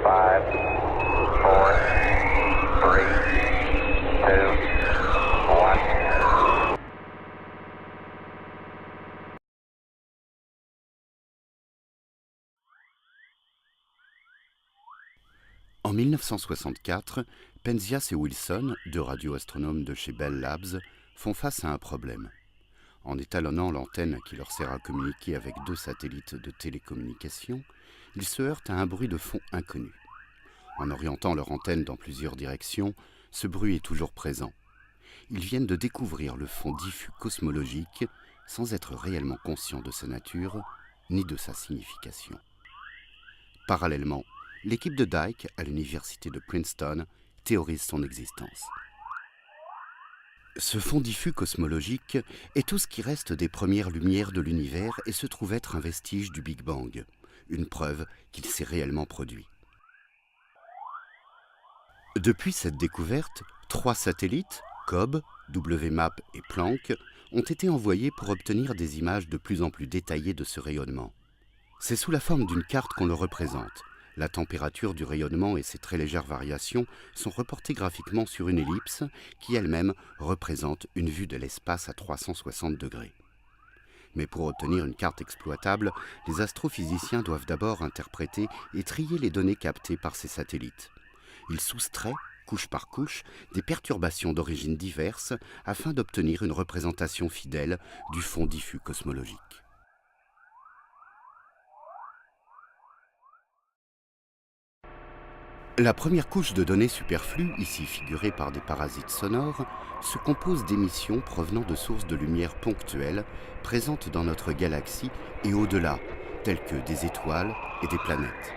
5, 4, 3, 2, 1. En 1964, Penzias et Wilson, deux radioastronomes de chez Bell Labs, font face à un problème. En étalonnant l'antenne qui leur sert à communiquer avec deux satellites de télécommunication, ils se heurtent à un bruit de fond inconnu. En orientant leur antenne dans plusieurs directions, ce bruit est toujours présent. Ils viennent de découvrir le fond diffus cosmologique sans être réellement conscients de sa nature ni de sa signification. Parallèlement, l'équipe de Dyke, à l'université de Princeton, théorise son existence. Ce fond diffus cosmologique est tout ce qui reste des premières lumières de l'univers et se trouve être un vestige du Big Bang, une preuve qu'il s'est réellement produit. Depuis cette découverte, 3 satellites, Cobb, WMAP et Planck, ont été envoyés pour obtenir des images de plus en plus détaillées de ce rayonnement. C'est sous la forme d'une carte qu'on le représente. La température du rayonnement et ses très légères variations sont reportées graphiquement sur une ellipse qui elle-même représente une vue de l'espace à 360 degrés. Mais pour obtenir une carte exploitable, les astrophysiciens doivent d'abord interpréter et trier les données captées par ces satellites. Ils soustraient, couche par couche, des perturbations d'origine diverses afin d'obtenir une représentation fidèle du fond diffus cosmologique. La première couche de données superflues, ici figurée par des parasites sonores, se compose d'émissions provenant de sources de lumière ponctuelles présentes dans notre galaxie et au-delà, telles que des étoiles et des planètes.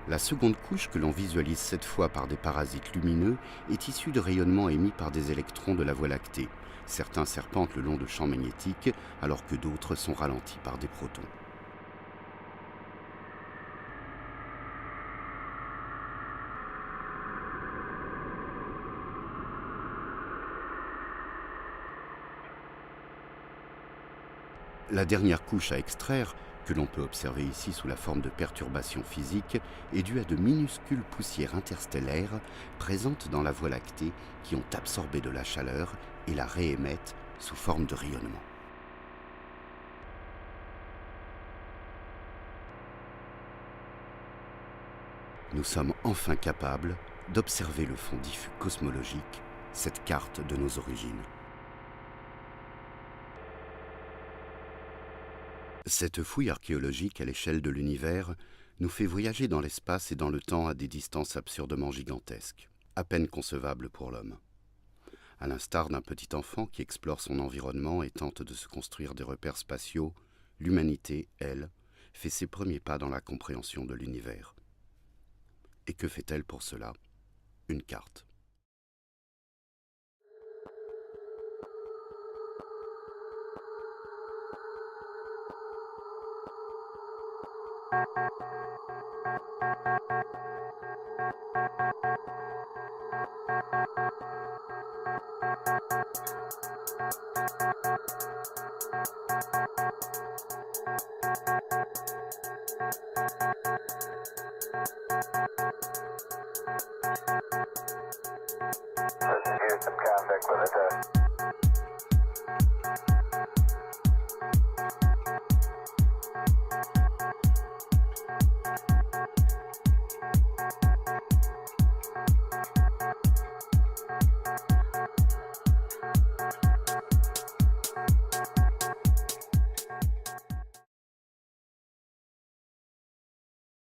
La seconde couche, que l'on visualise cette fois par des parasites lumineux, est issue de rayonnements émis par des électrons de la Voie lactée. Certains serpentent le long de champs magnétiques, alors que d'autres sont ralentis par des protons. La dernière couche à extraire, que l'on peut observer ici sous la forme de perturbations physiques, est due à de minuscules poussières interstellaires présentes dans la Voie lactée qui ont absorbé de la chaleur et la réémettent sous forme de rayonnement. Nous sommes enfin capables d'observer le fond diffus cosmologique, cette carte de nos origines. Cette fouille archéologique à l'échelle de l'univers nous fait voyager dans l'espace et dans le temps à des distances absurdement gigantesques, à peine concevables pour l'homme. À l'instar d'un petit enfant qui explore son environnement et tente de se construire des repères spatiaux, l'humanité, elle, fait ses premiers pas dans la compréhension de l'univers. Et que fait-elle pour cela? Une carte. Here's some contact with it.